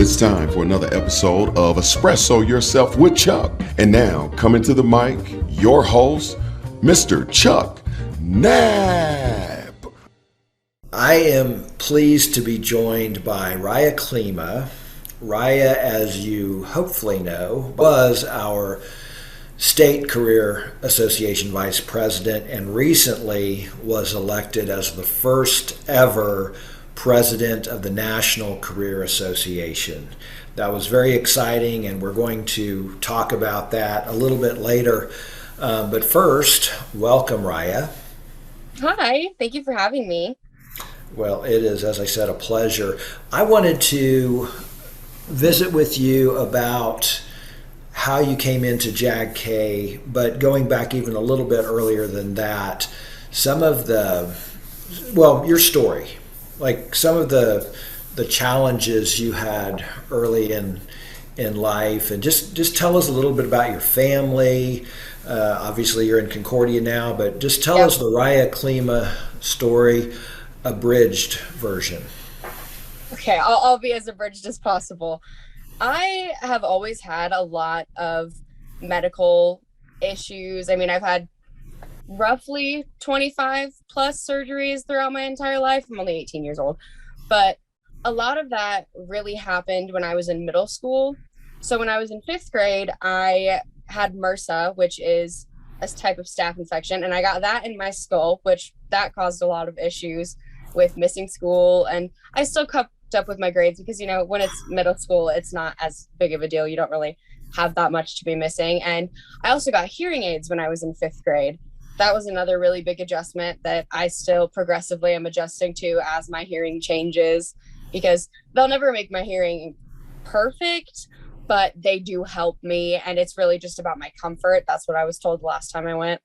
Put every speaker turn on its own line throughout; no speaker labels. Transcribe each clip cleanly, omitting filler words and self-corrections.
It's time for another episode of Espresso Yourself with Chuck. And now, coming to the mic, your host, Mr. Chuck Knapp.
I am pleased to be joined by Ryah Klima. Ryah, as you hopefully know, was our State Career Association Vice President and recently was elected as the first ever President of the National Career Association. That was very exciting, and we're going to talk about that a little bit later. But first, welcome, Ryah.
Hi, thank you for having me.
Well, it is, as I said, a pleasure. I wanted to visit with you about how you came into JAG-K, but going back even a little bit earlier than that, your story. Like some of the challenges you had early in life, and just tell us a little bit about your family. Obviously, you're in Concordia now, but just tell us the Ryah Klima story, abridged version.
Okay, I'll be as abridged as possible. I have always had a lot of medical issues. I mean, I've had roughly 25 plus surgeries throughout my entire life. I'm only 18 years old, but a lot of that really happened when I was in middle school. So when I was in 5th grade, I had MRSA, which is a type of staph infection, and I got that in my skull, which that caused a lot of issues with missing school. And I still kept up with my grades because, when it's middle school, it's not as big of a deal. You don't really have that much to be missing. And I also got hearing aids when I was in 5th grade. That was another really big adjustment that I still progressively am adjusting to as my hearing changes, because they'll never make my hearing perfect, but they do help me. And it's really just about my comfort. That's what I was told the last time I went.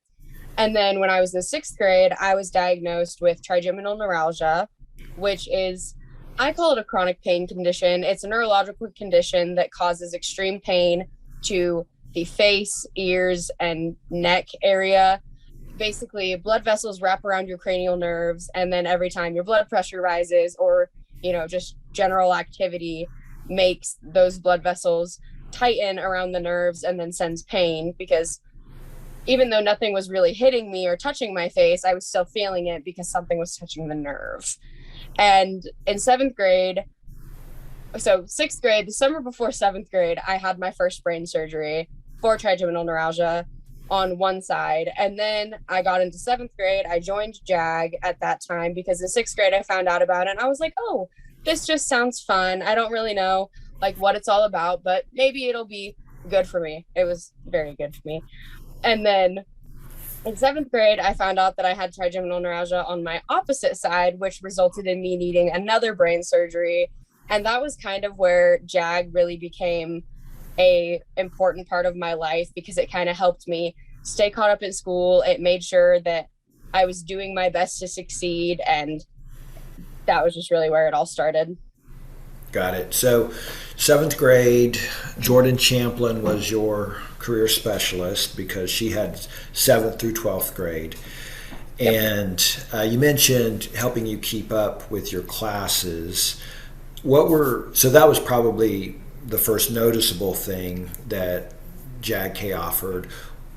And then when I was in 6th grade, I was diagnosed with trigeminal neuralgia, which is, I call it a chronic pain condition. It's a neurological condition that causes extreme pain to the face, ears, and neck area. Basically, blood vessels wrap around your cranial nerves, and then every time your blood pressure rises or, just general activity makes those blood vessels tighten around the nerves and then sends pain, because even though nothing was really hitting me or touching my face, I was still feeling it because something was touching the nerve. And in 7th grade, so 6th grade, the summer before 7th grade, I had my first brain surgery for trigeminal neuralgia on one side. And then I got into 7th grade. I joined JAG at that time because in 6th grade, I found out about it. And I was like, oh, this just sounds fun. I don't really know what it's all about, but maybe it'll be good for me. It was very good for me. And then in 7th grade, I found out that I had trigeminal neuralgia on my opposite side, which resulted in me needing another brain surgery. And that was kind of where JAG really became a important part of my life, because it kind of helped me stay caught up in school. It made sure that I was doing my best to succeed. And that was just really where it all started.
Got it. So 7th grade, Jordan Champlin was your career specialist because she had 7th through 12th grade. Yep. And you mentioned helping you keep up with your classes. So that was probably the first noticeable thing that JAG-K offered.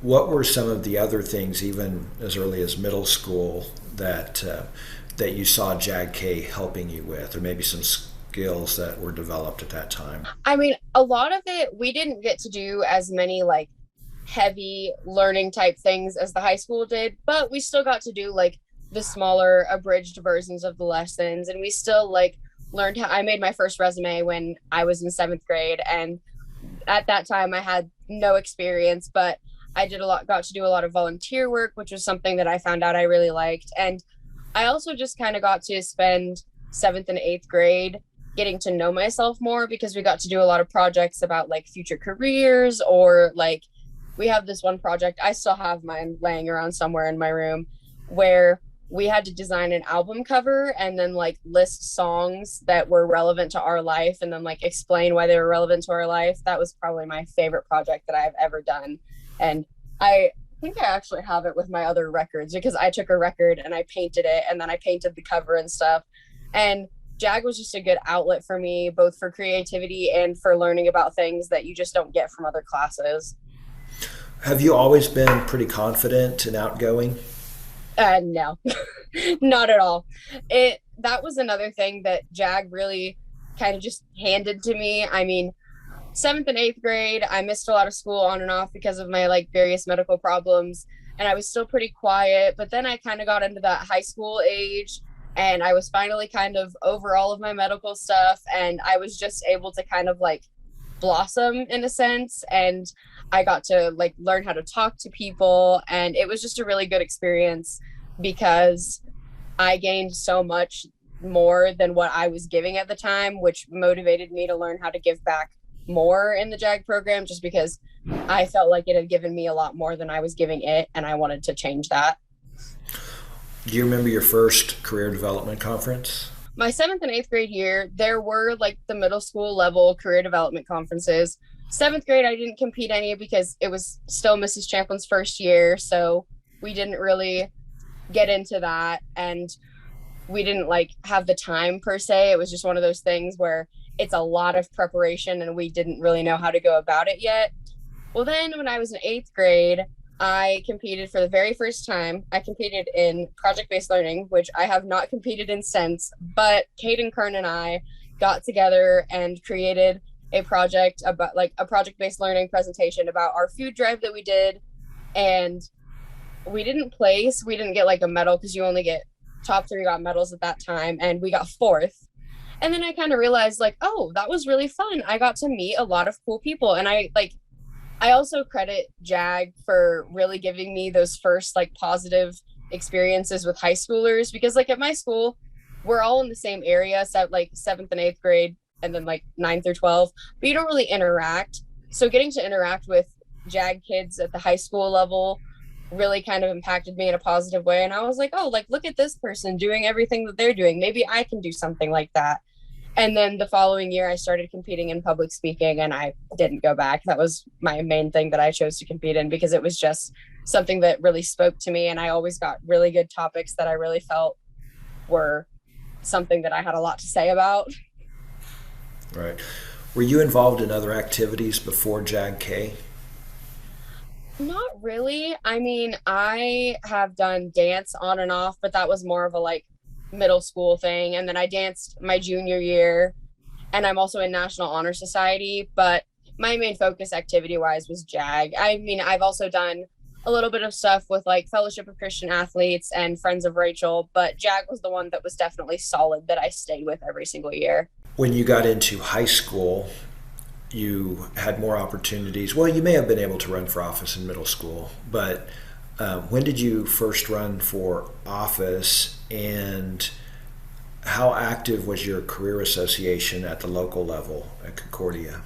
What were some of the other things, even as early as middle school, that you saw JAG-K helping you with, or maybe some skills that were developed at that time?
I mean, a lot of it, we didn't get to do as many heavy learning type things as the high school did, but we still got to do the smaller abridged versions of the lessons. And we still learned how. I made my first resume when I was in 7th grade, and at that time I had no experience, but I got to do a lot of volunteer work, which was something that I found out I really liked. And I also just kind of got to spend 7th and 8th grade getting to know myself more, because we got to do a lot of projects about future careers, or we have this one project, I still have mine laying around somewhere in my room, where we had to design an album cover and then list songs that were relevant to our life, and then explain why they were relevant to our life. That was probably my favorite project that I've ever done. And I think I actually have it with my other records, because I took a record and I painted it, and then I painted the cover and stuff. And JAG was just a good outlet for me, both for creativity and for learning about things that you just don't get from other classes.
Have you always been pretty confident and outgoing?
No, not at all. That was another thing that JAG really kind of just handed to me. I mean, seventh and eighth grade, I missed a lot of school on and off because of my like various medical problems, and I was still pretty quiet. But then I kind of got into that high school age, and I was finally kind of over all of my medical stuff, and I was just able to kind of like blossom in a sense, and I got to like learn how to talk to people, and it was just a really good experience because I gained so much more than what I was giving at the time, which motivated me to learn how to give back more in the JAG program, just because I felt like it had given me a lot more than I was giving it, and I wanted to change that.
Do you remember your first career development conference?
My seventh and eighth grade year, there were like the middle school level career development conferences. Seventh grade, I didn't compete any because it was still Mrs. Champlin's first year. So we didn't really get into that. And we didn't like have the time per se. It was just one of those things where it's a lot of preparation and we didn't really know how to go about it yet. Well, then when I was in eighth grade, I competed for the very first time. I competed in project-based learning, which I have not competed in since, but Caden Kern and I got together and created a project about like a project-based learning presentation about our food drive that we did. And we didn't place, we didn't get like a medal because you only get top 3 got medals at that time, and we got 4th. And then I kind of realized like, oh, that was really fun. I got to meet a lot of cool people, and I also credit JAG for really giving me those first like positive experiences with high schoolers, because like at my school, we're all in the same area, so like 7th and 8th grade, and then like 9th through 12, but you don't really interact. So getting to interact with JAG kids at the high school level really kind of impacted me in a positive way. And I was like, oh, like, look at this person doing everything that they're doing. Maybe I can do something like that. And then the following year, I started competing in public speaking, and I didn't go back. That was my main thing that I chose to compete in, because it was just something that really spoke to me. And I always got really good topics that I really felt were something that I had a lot to say about.
Right. Were you involved in other activities before JAG-K?
Not really. I mean, I have done dance on and off, but that was more of a like middle school thing. And then I danced my junior year, and I'm also in National Honor Society, but my main focus activity wise was JAG. I mean, I've also done a little bit of stuff with like Fellowship of Christian Athletes and Friends of Rachel, but JAG was the one that was definitely solid that I stayed with every single year.
When you got into high school, you had more opportunities. Well, you may have been able to run for office in middle school, but when did you first run for office, and how active was your career association at the local level at Concordia?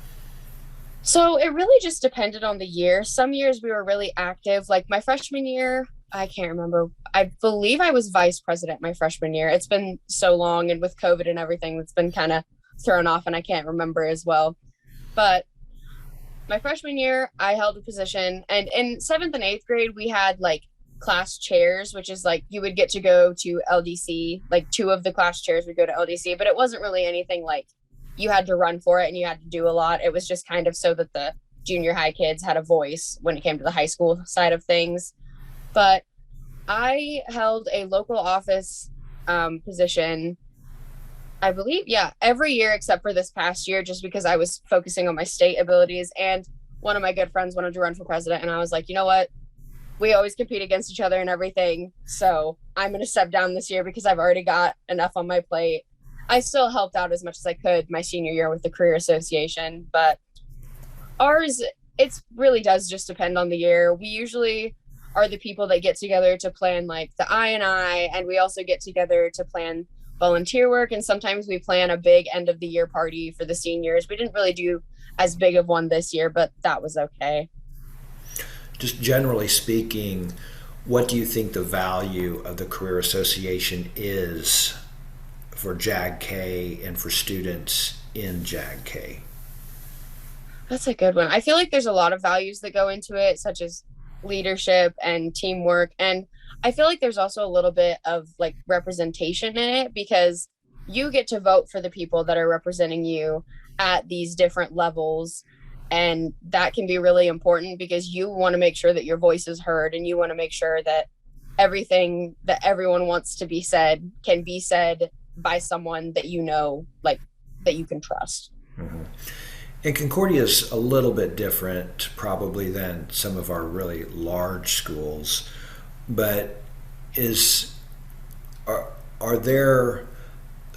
So it really just depended on the year. Some years we were really active. Like my freshman year, I can't remember. I believe I was vice president my freshman year. It's been so long, and with COVID and everything, it's been kind of thrown off, and I can't remember as well. But my freshman year, I held a position, and in 7th and 8th grade, we had like class chairs, which is like you would get to go to LDC, like 2 of the class chairs would go to LDC, but it wasn't really anything like you had to run for it and you had to do a lot. It was just kind of so that the junior high kids had a voice when it came to the high school side of things. But I held a local office position, I believe, yeah, every year except for this past year, just because I was focusing on my state abilities. And one of my good friends wanted to run for president, and I was like, you know what? We always compete against each other and everything, so I'm going to step down this year because I've already got enough on my plate. I still helped out as much as I could my senior year with the Career Association, but ours, it really does just depend on the year. We usually are the people that get together to plan like the I&I, and we also get together to plan volunteer work, and sometimes we plan a big end of the year party for the seniors. We didn't really do as big of one this year, but that was okay.
Just generally speaking, what do you think the value of the Career Association is for JAG-K and for students in JAG-K?
That's a good one. I feel like there's a lot of values that go into it, such as leadership and teamwork. And I feel like there's also a little bit of like representation in it, because you get to vote for the people that are representing you at these different levels. And that can be really important because you want to make sure that your voice is heard, and you want to make sure that everything that everyone wants to be said can be said by someone that you know, like, that you can trust.
Mm-hmm. And Concordia is a little bit different probably than some of our really large schools, but are there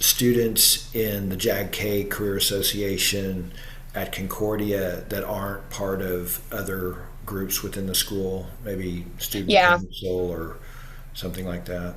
students in the JAG-K Career Association at Concordia that aren't part of other groups within the school, maybe student council or something like that?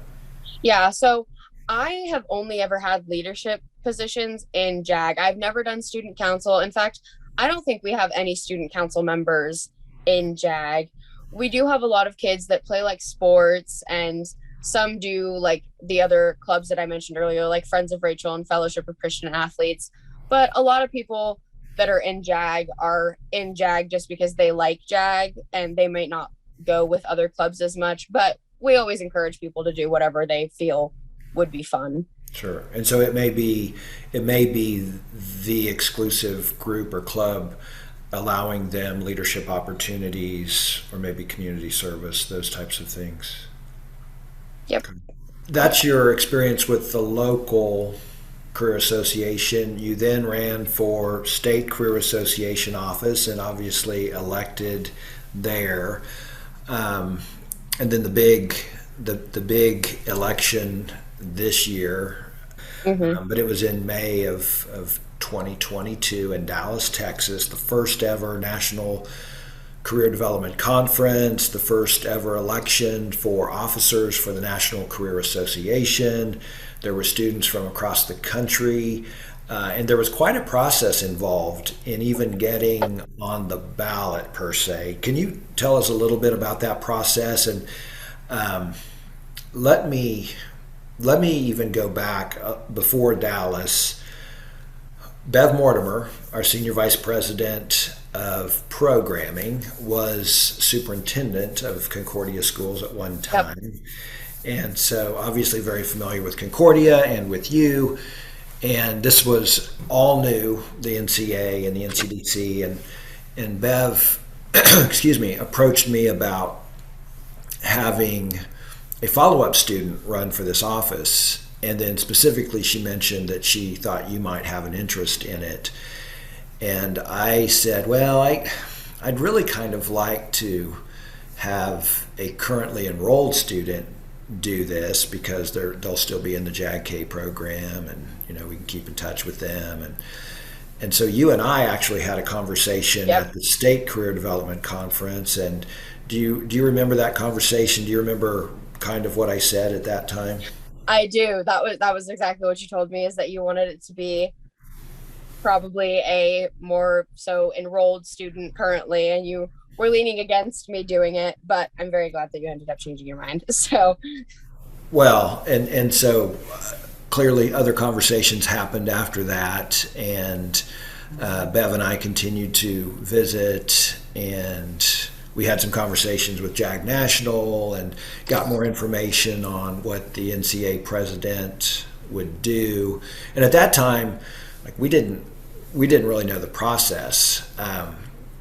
Yeah, so I have only ever had leadership positions in JAG. I've never done student council. In fact, I don't think we have any student council members in JAG. We do have a lot of kids that play like sports, and some do like the other clubs that I mentioned earlier, like Friends of Rachel and Fellowship of Christian Athletes. But a lot of people that are in JAG are in JAG just because they like JAG, and they might not go with other clubs as much. But we always encourage people to do whatever they feel would be fun.
Sure. And so it may be the exclusive group or club allowing them leadership opportunities, or maybe community service, those types of things.
Yep.
That's your experience with the local career association. You then ran for state career association office and obviously elected there. And then the big election this year, but it was in May of 2022 in Dallas, Texas, the first ever national career development conference, the first ever election for officers for the National Career Association. There were students from across the country, and there was quite a process involved in even getting on the ballot per se. Can you tell us a little bit about that process? And let me even go back before Dallas. Bev Mortimer, our senior vice president of programming, was superintendent of Concordia schools at one time. Yep. And so obviously very familiar with Concordia and with you. And this was all new, the NCA and the NCDC. And Bev, approached me about having a follow-up student run for this office. And then specifically she mentioned that she thought you might have an interest in it. And I said, well, I'd really kind of like to have a currently enrolled student do this because they'll still be in the JAG-K program, and we can keep in touch with them. And so you and I actually had a conversation at the state career development conference. And do you remember that conversation? Do you remember kind of what I said at that time?
I do. That was exactly what you told me, is that you wanted it to be probably a more so enrolled student currently, and you were leaning against me doing it, but I'm very glad that you ended up changing your mind. So,
well, and so clearly other conversations happened after that, and Bev and I continued to visit, and we had some conversations with JAG National and got more information on what the NCA president would do. And at that time, we didn't really know the process.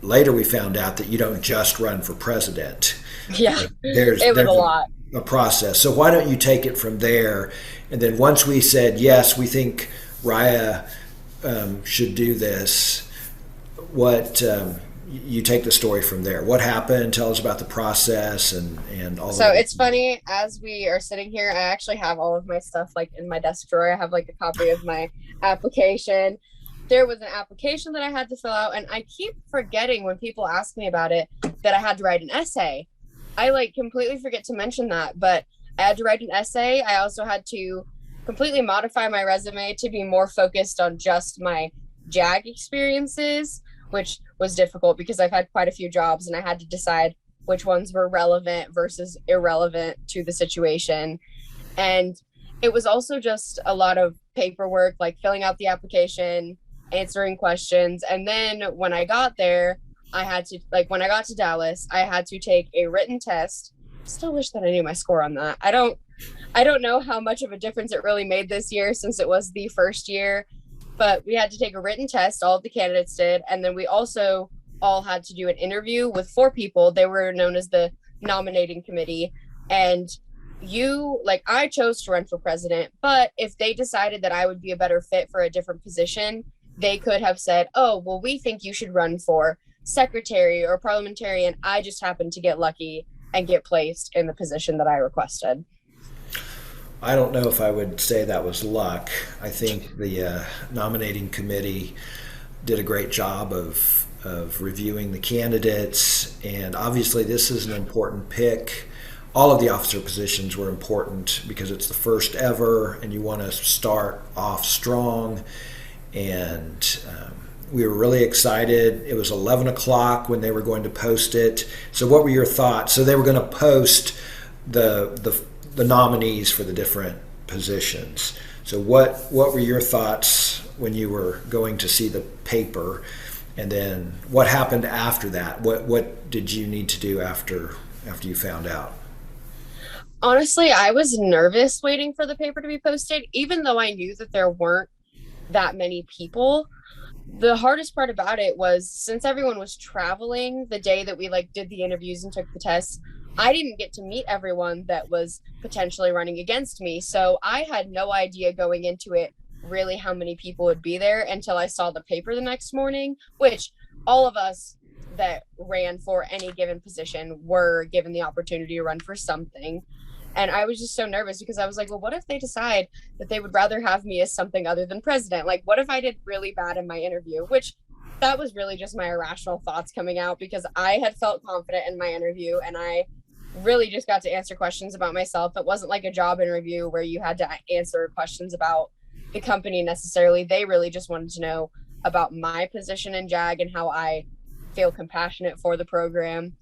Later, we found out that you don't just run for president.
Yeah,
there's a process. So why don't you take it from there? And then once we said yes, we think Ryah should do this. You take the story from there. What happened? Tell us about the process and all.
So it's funny, as we are sitting here, I actually have all of my stuff like in my desk drawer. I have like a copy of my application. There was an application that I had to fill out, and I keep forgetting when people ask me about it that I had to write an essay. I completely forget to mention that, but I had to write an essay. I also had to completely modify my resume to be more focused on just my JAG experiences, which was difficult because I've had quite a few jobs and I had to decide which ones were relevant versus irrelevant to the situation. And it was also just a lot of paperwork, like filling out the application, answering questions. And then when I got there, when I got to Dallas, I had to take a written test. Still wish that I knew my score on that. I don't I don't know how much of a difference it really made this year since it was the first year, but we had to take a written test, all of the candidates did, and then we also all had to do an interview with 4 people. They were known as the nominating committee. And I chose to run for president, but if they decided that I would be a better fit for a different position, they could have said, oh, well, we think you should run for secretary or parliamentarian. I just happened to get lucky and get placed in the position that I requested.
I don't know if I would say that was luck. I think the nominating committee did a great job of reviewing the candidates, and obviously this is an important pick. All of the officer positions were important because it's the first ever, and you want to start off strong. And we were really excited. It was 11 o'clock when they were going to post it. So what were your thoughts? So they were going to post the nominees for the different positions. So what were your thoughts when you were going to see the paper? And then what happened after that? What did you need to do after you found out?
Honestly, I was nervous waiting for the paper to be posted, even though I knew that there weren't that many people. The hardest part about it was, since everyone was traveling the day that we did the interviews and took the tests, I didn't get to meet everyone that was potentially running against me. So I had no idea going into it really how many people would be there until I saw the paper the next morning, which all of us that ran for any given position were given the opportunity to run for something. And I was just so nervous because I was like, well, what if they decide that they would rather have me as something other than president? Like, what if I did really bad in my interview? Which that was really just my irrational thoughts coming out, because I had felt confident in my interview and I really just got to answer questions about myself. It wasn't like a job interview where you had to answer questions about the company necessarily. They really just wanted to know about my position in JAG and how I feel compassionate for the program.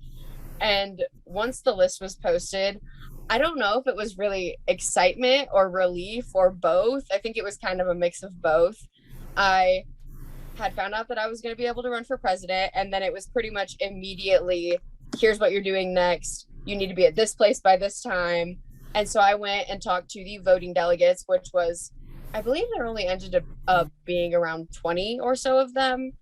And once the list was posted, I don't know if it was really excitement or relief or both. I think it was kind of a mix of both. I had found out that I was going to be able to run for president, and then it was pretty much immediately, here's what you're doing next. You need to be at this place by this time. And so I went and talked to the voting delegates, which was, I believe there only ended up being around 20 or so of them,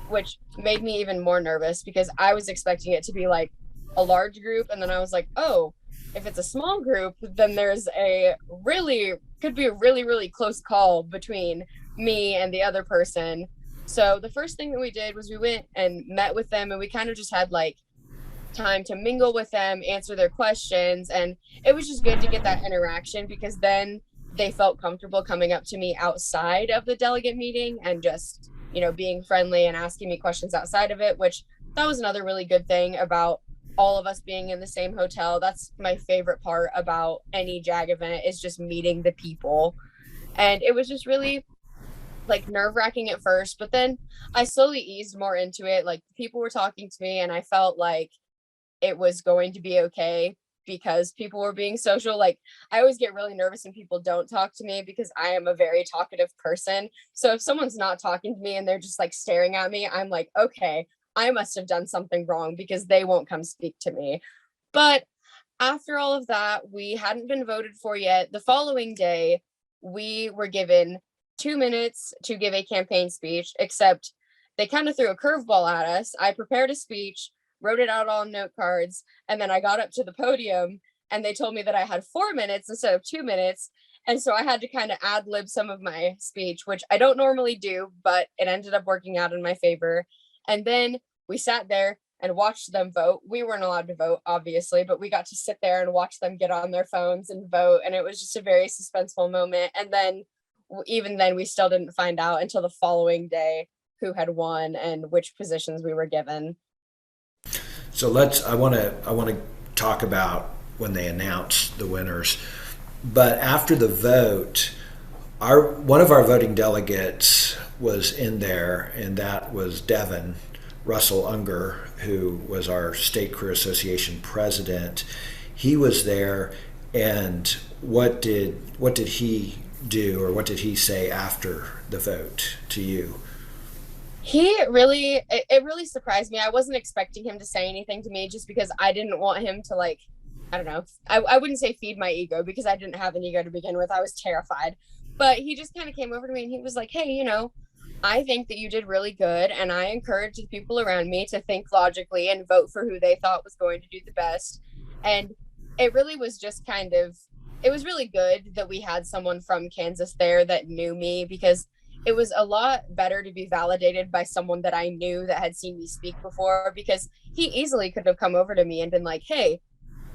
which made me even more nervous because I was expecting it to be like a large group. And then I was like, oh, if it's a small group, then there's could be a really, really close call between me and the other person. So the first thing that we did was we went and met with them, and we kind of just had time to mingle with them, answer their questions. And it was just good to get that interaction, because then they felt comfortable coming up to me outside of the delegate meeting and just, being friendly and asking me questions outside of it, which that was another really good thing about all of us being in the same hotel. That's my favorite part about any JAG event, is just meeting the people. And it was just really nerve-wracking at first, but then I slowly eased more into it. People were talking to me and I felt like it was going to be okay because people were being social. I always get really nervous when people don't talk to me because I am a very talkative person. So if someone's not talking to me and they're just staring at me, I'm like, okay, I must have done something wrong because they won't come speak to me. But after all of that, we hadn't been voted for yet. The following day, we were given 2 minutes to give a campaign speech, except they kind of threw a curveball at us. I prepared a speech, wrote it out on note cards, and then I got up to the podium and they told me that I had 4 minutes instead of 2 minutes. And so I had to kind of ad-lib some of my speech, which I don't normally do, but it ended up working out in my favor. And then we sat there and watched them vote. We weren't allowed to vote, obviously, but we got to sit there and watch them get on their phones and vote. And it was just a very suspenseful moment. And then even then, we still didn't find out until the following day who had won and which positions we were given.
So I want to talk about when they announced the winners. But after the vote, one of our voting delegates was in there, and that was Devin Russell Unger, who was our State Career Association president. He was there, and what did he do, or what did he say after the vote to you?
It really surprised me. I wasn't expecting him to say anything to me, just because I didn't want him to I don't know. I wouldn't say feed my ego because I didn't have an ego to begin with. I was terrified. But he just kind of came over to me and he was like, hey, I think that you did really good. And I encourage the people around me to think logically and vote for who they thought was going to do the best. And it really was just it was really good that we had someone from Kansas there that knew me, because it was a lot better to be validated by someone that I knew that had seen me speak before, because he easily could have come over to me and been like, hey,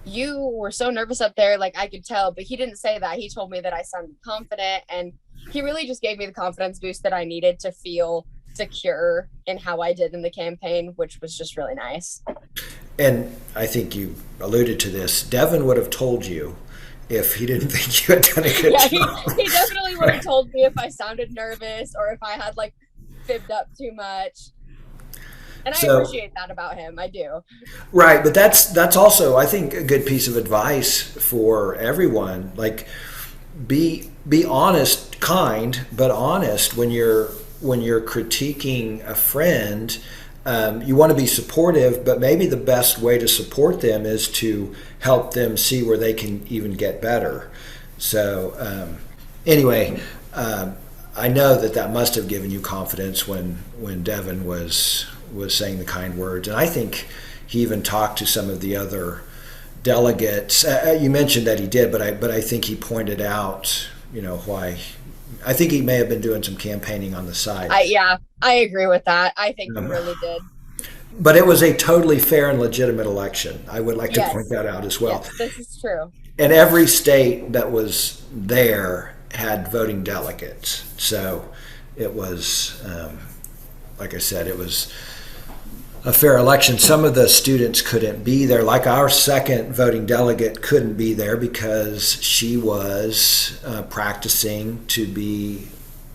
you were so nervous up there, like I could tell. But he didn't say that. He told me that I sounded confident, and he really just gave me the confidence boost that I needed to feel secure in how I did in the campaign, which was just really nice.
And I think you alluded to this. Devin would have told you if he didn't think you had done a good job.
He definitely would have told me if I sounded nervous or if I had like fibbed up too much. And I appreciate that about him. I do.
Right, but that's also, I think, a good piece of advice for everyone. Like, be honest, kind, but honest when you're critiquing a friend. You want to be supportive, but maybe the best way to support them is to help them see where they can even get better. So anyway, I know that must have given you confidence when Devin was saying the kind words. And I think he even talked to some of the other delegates. You mentioned that he did, but I think he pointed out, why. I think he may have been doing some campaigning on the side.
I agree with that. I think he really did.
But it was a totally fair and legitimate election. I would like to point that out as well.
Yes, this is true.
And every state that was there had voting delegates. So it was, like I said, it was a fair election. Some of the students couldn't be there. Like our second voting delegate couldn't be there because she was practicing to be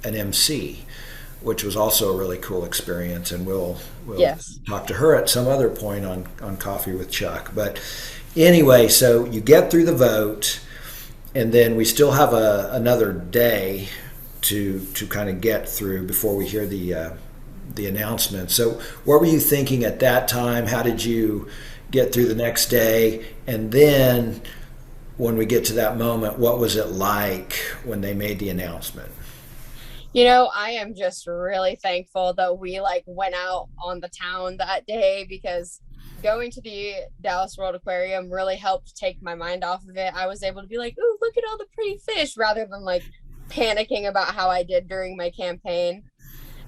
an MC, which was also a really cool experience. And we'll talk to her at some other point on Coffee with Chuck. But anyway, so you get through the vote, and then we still have another day to kind of get through before we hear the announcement. So what were you thinking at that time? How did you get through the next day? And then when we get to that moment, what was it like when they made the announcement?
I am just really thankful that we went out on the town that day, because going to the Dallas World Aquarium really helped take my mind off of it. I was able to be like, ooh, look at all the pretty fish, rather than panicking about how I did during my campaign.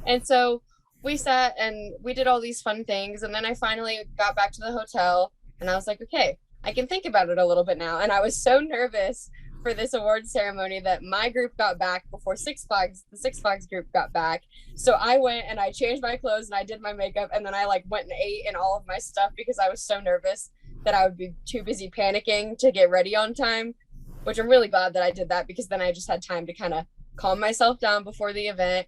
And so we sat and we did all these fun things. And then I finally got back to the hotel and I was like, okay, I can think about it a little bit now. And I was so nervous for this awards ceremony that my group got back before the Six Flags group got back. So I went and I changed my clothes and I did my makeup. And then I went and ate and all of my stuff because I was so nervous that I would be too busy panicking to get ready on time, which I'm really glad that I did that, because then I just had time to kind of calm myself down before the event.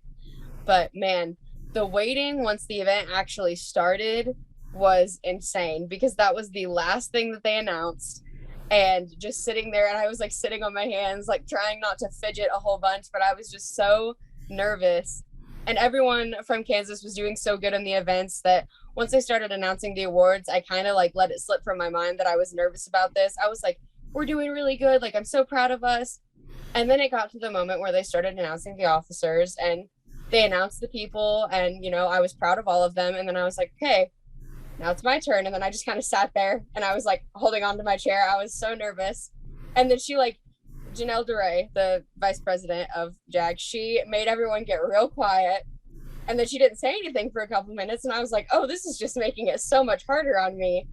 But man, the waiting once the event actually started was insane, because that was the last thing that they announced. And just sitting there, and I was sitting on my hands, trying not to fidget a whole bunch, but I was just so nervous. And everyone from Kansas was doing so good in the events that once they started announcing the awards, I kind of let it slip from my mind that I was nervous about this. I was like, we're doing really good. I'm so proud of us. And then it got to the moment where they started announcing the officers, and they announced the people, and, I was proud of all of them. And then I was like, okay, now it's my turn. And then I just kind of sat there and I was holding on to my chair. I was so nervous. And then Janelle DeRay, the vice president of JAG, she made everyone get real quiet. And then she didn't say anything for a couple minutes. And I was like, oh, this is just making it so much harder on me.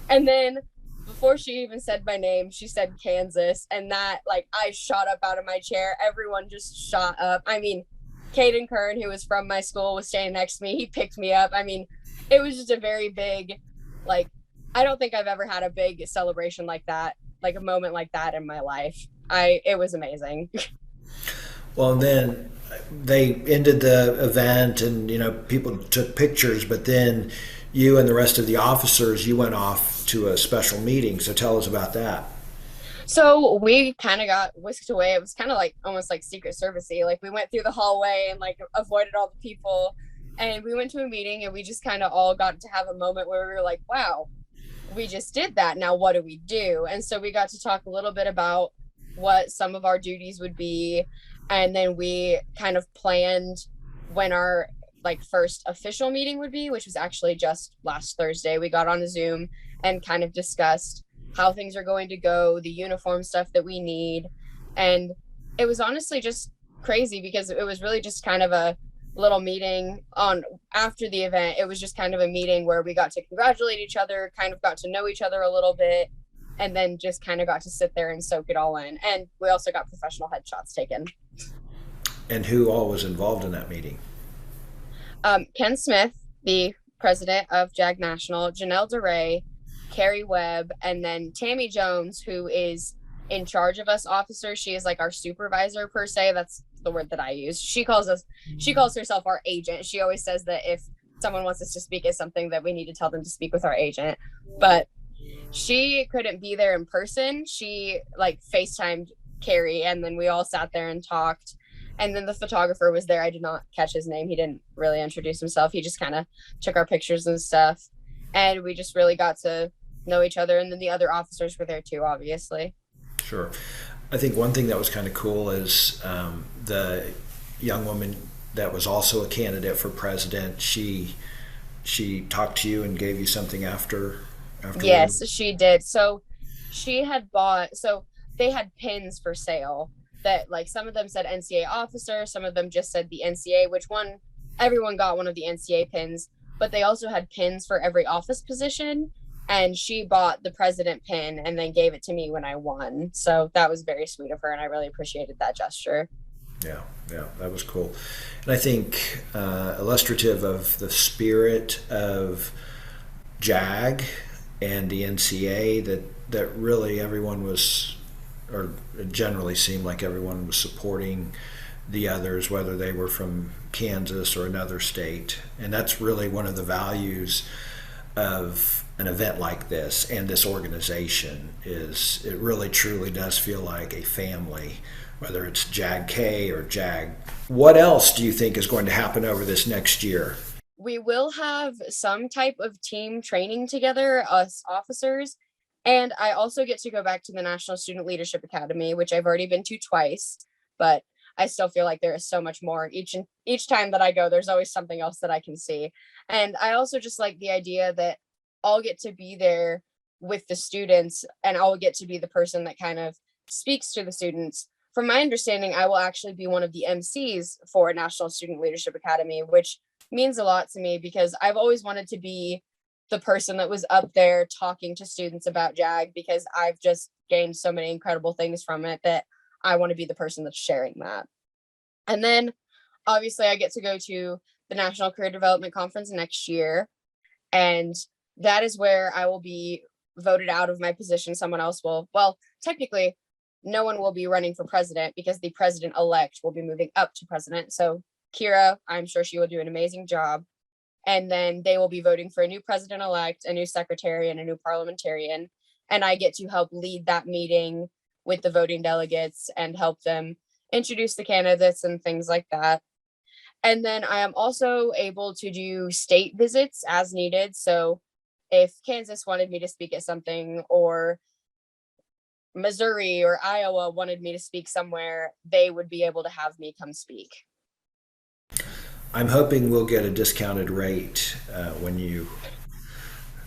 And then before she even said my name, she said Kansas. And that, I shot up out of my chair. Everyone just shot up. I mean, Caden Kern, who was from my school, was standing next to me. He picked me up. I mean, it was just a very big, I don't think I've ever had a big celebration like that, a moment like that in my life. It was amazing.
Well, and then they ended the event and, people took pictures, but then you and the rest of the officers, you went off to a special meeting. So tell us about that.
So we kind of got whisked away. It was kind of almost Secret Service-y. We went through the hallway and avoided all the people. And we went to a meeting and we just kind of all got to have a moment where we were like, wow, we just did that. Now, what do we do? And so we got to talk a little bit about what some of our duties would be. And then we kind of planned when our like first official meeting would be, which was actually just last Thursday. We got on a Zoom and kind of discussed how things are going to go, the uniform stuff that we need. And it was honestly just crazy because it was really just kind of a little meeting on after the event. It was just kind of a meeting where we got to congratulate each other, kind of got to know each other a little bit, and then just kind of got to sit there and soak it all in. And we also got professional headshots taken.
And who all was involved in that meeting?
Ken Smith, the president of JAG National, Janelle DeRay, Carrie Webb, and then Tammy Jones, who is in charge of us officers. She is like our supervisor per se. That's the word that I use. She calls herself our agent. She always says that if someone wants us to speak at something, that we need to tell them to speak with our agent. But she couldn't be there in person. She like FaceTimed Carrie, and then we all sat there and talked. And then the photographer was there. I did not catch his name. He didn't really introduce himself. He just kind of took our pictures and stuff. And we just really got to know each other. And then the other officers were there too, obviously.
Sure. I think one thing that was kind of cool is the young woman that was also a candidate for president. She talked to you and gave you something after.
Yes, she did. So she had bought. So they had pins for sale that like some of them said NCA officer, some of them just said the NCA. Everyone got one of the NCA pins, but they also had pins for every office position. And she bought the president pin and then gave it to me when I won. So that was very sweet of her, and I really appreciated that gesture.
Yeah, that was cool. And I think illustrative of the spirit of JAG and the NCA that really everyone was, or it generally seemed like everyone was supporting the others, whether they were from Kansas or another state. And that's really one of the values of an event like this and this organization is it really truly does feel like a family, whether it's JAG-K or JAG. What else do you think is going to happen over this next year?
We will have some type of team training together, us officers. And I also get to go back to the National Student Leadership Academy, which I've already been to twice, but I still feel like there is so much more. Each time that I go, there's always something else that I can see. And I also just like the idea that I'll get to be there with the students and I'll get to be the person that kind of speaks to the students. From my understanding, I will actually be one of the MCs for National Student Leadership Academy, which means a lot to me because I've always wanted to be the person that was up there talking to students about JAG because I've just gained so many incredible things from it that I want to be the person that's sharing that. And then obviously I get to go to the National Career Development Conference next year. And that is where I will be voted out of my position. Someone else will, well, technically no one will be running for president because the president-elect will be moving up to president. So Kira, I'm sure she will do an amazing job. And then they will be voting for a new president-elect, a new secretary, and a new parliamentarian. And I get to help lead that meeting with the voting delegates and help them introduce the candidates and things like that. And then I am also able to do state visits as needed. So if Kansas wanted me to speak at something, or Missouri or Iowa wanted me to speak somewhere, they would be able to have me come speak.
I'm hoping we'll get a discounted rate when you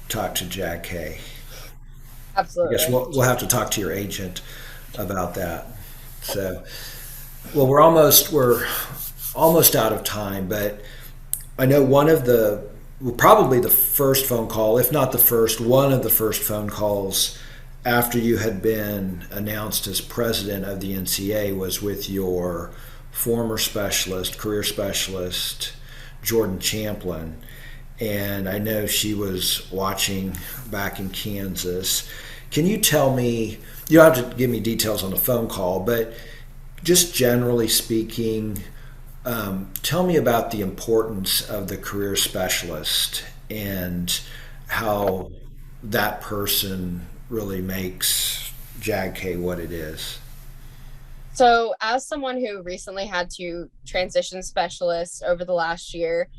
talk to JAG-K.
Absolutely.
I guess we'll have to talk to your agent about that. So, well, we're almost out of time, but I know probably the first phone call, if not the first, one of the first phone calls after you had been announced as president of the NCA was with your former career specialist, Jordan Champlin. And I know she was watching back in Kansas. Can you tell me, you don't have to give me details on the phone call, but just generally speaking, tell me about the importance of the career specialist and how that person really makes JAG-K what it is.
So as someone who recently had to transition specialists over the last year,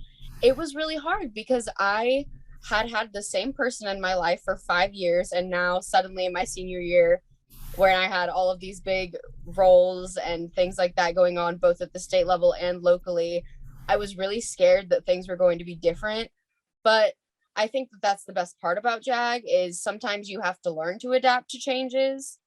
it was really hard because I had the same person in my life for 5 years, and now suddenly in my senior year, where I had all of these big roles and things like that going on, both at the state level and locally, I was really scared that things were going to be different. But I think that that's the best part about JAG is sometimes you have to learn to adapt to changes.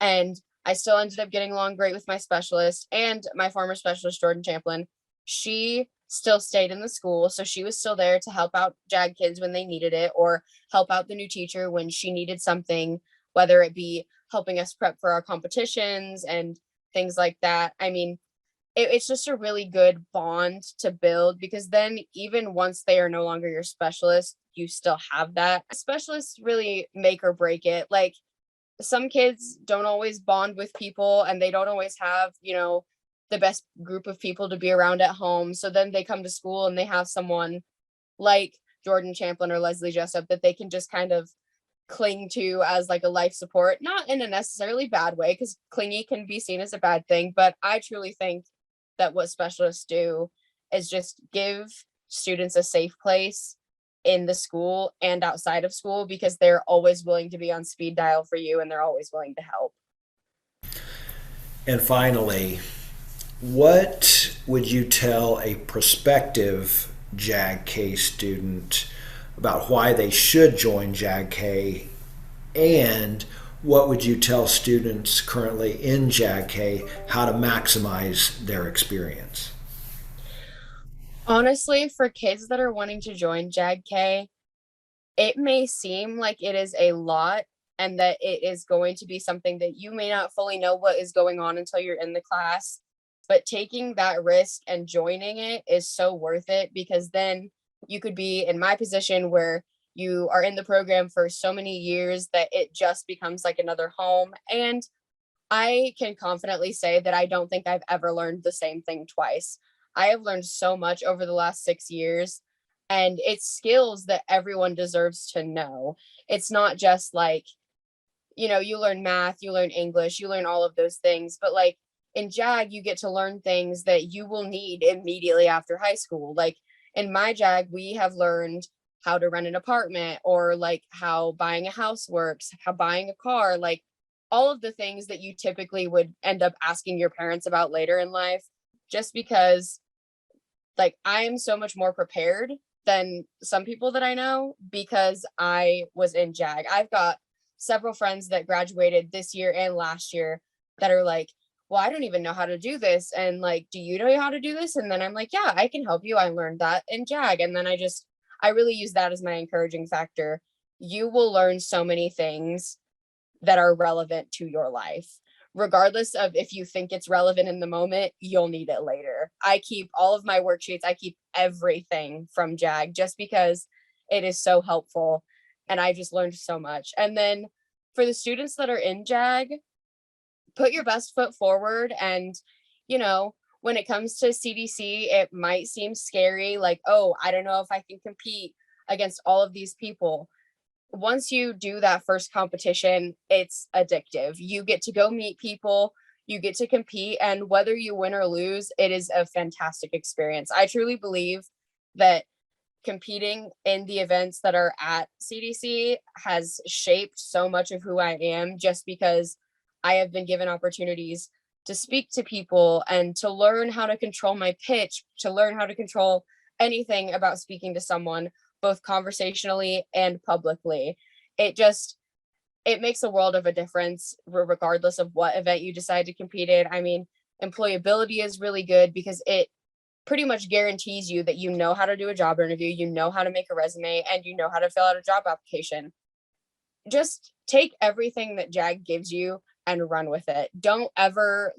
And I still ended up getting along great with my specialist and my former specialist, Jordan Champlin. She still stayed in the school. So she was still there to help out JAG kids when they needed it, or help out the new teacher when she needed something, whether it be helping us prep for our competitions and things like that. I mean, it's just a really good bond to build, because then even once they are no longer your specialist, you still have that. Specialists really make or break it. Like, some kids don't always bond with people, and they don't always have, the best group of people to be around at home. So then they come to school and they have someone like Jordan Champlin or Leslie Jessup that they can just kind of cling to as like a life support, not in a necessarily bad way, because clingy can be seen as a bad thing. But I truly think that what specialists do is just give students a safe place in the school and outside of school, because they're always willing to be on speed dial for you, and they're always willing to help.
And finally, what would you tell a prospective JAG-K student about why they should join JAG-K, and what would you tell students currently in JAG-K how to maximize their experience?
Honestly, for kids that are wanting to join JAG-K, it may seem like it is a lot, and that it is going to be something that you may not fully know what is going on until you're in the class. But taking that risk and joining it is so worth it, because then you could be in my position where you are in the program for so many years that it just becomes like another home. And I can confidently say that I don't think I've ever learned the same thing twice. I have learned so much over the last 6 years, and it's skills that everyone deserves to know. It's not just like, you learn math, you learn English, you learn all of those things, but like in JAG, you get to learn things that you will need immediately after high school. Like in my JAG, we have learned how to rent an apartment, or like how buying a house works, how buying a car, like all of the things that you typically would end up asking your parents about later in life. Just because like I am so much more prepared than some people that I know, because I was in JAG. I've got several friends that graduated this year and last year that are like, well, I don't even know how to do this. And like, do you know how to do this? And then I'm like, yeah, I can help you. I learned that in JAG. And then I really use that as my encouraging factor. You will learn so many things that are relevant to your life. Regardless of if you think it's relevant in the moment, you'll need it later. I keep all of my worksheets. I keep everything from JAG just because it is so helpful. And I just learned so much. And then for the students that are in JAG, put your best foot forward. And, when it comes to CDC, it might seem scary. Like, oh, I don't know if I can compete against all of these people. Once you do that first competition, it's addictive. You get to go meet people, you get to compete, and whether you win or lose, it is a fantastic experience. I truly believe that competing in the events that are at CDC has shaped so much of who I am, just because I have been given opportunities to speak to people and to learn how to control my pitch, to learn how to control anything about speaking to someone, both conversationally and publicly. It makes a world of a difference regardless of what event you decide to compete in. I mean, employability is really good because it pretty much guarantees you that you know how to do a job interview, you know how to make a resume, and you know how to fill out a job application. Just take everything that JAG gives you and run with it. Don't ever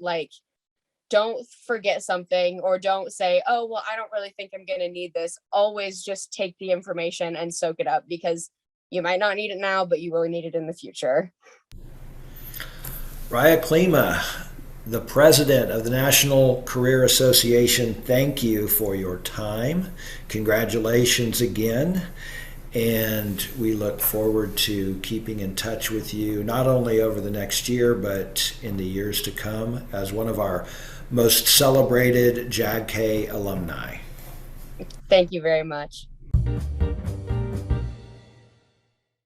don't forget something, or don't say, oh, well, I don't really think I'm going to need this. Always just take the information and soak it up, because you might not need it now, but you will need it in the future.
Ryah Klima, the president of the National Career Association, thank you for your time. Congratulations again. And we look forward to keeping in touch with you, not only over the next year, but in the years to come, as one of our most celebrated JAG-K alumni.
Thank you very much.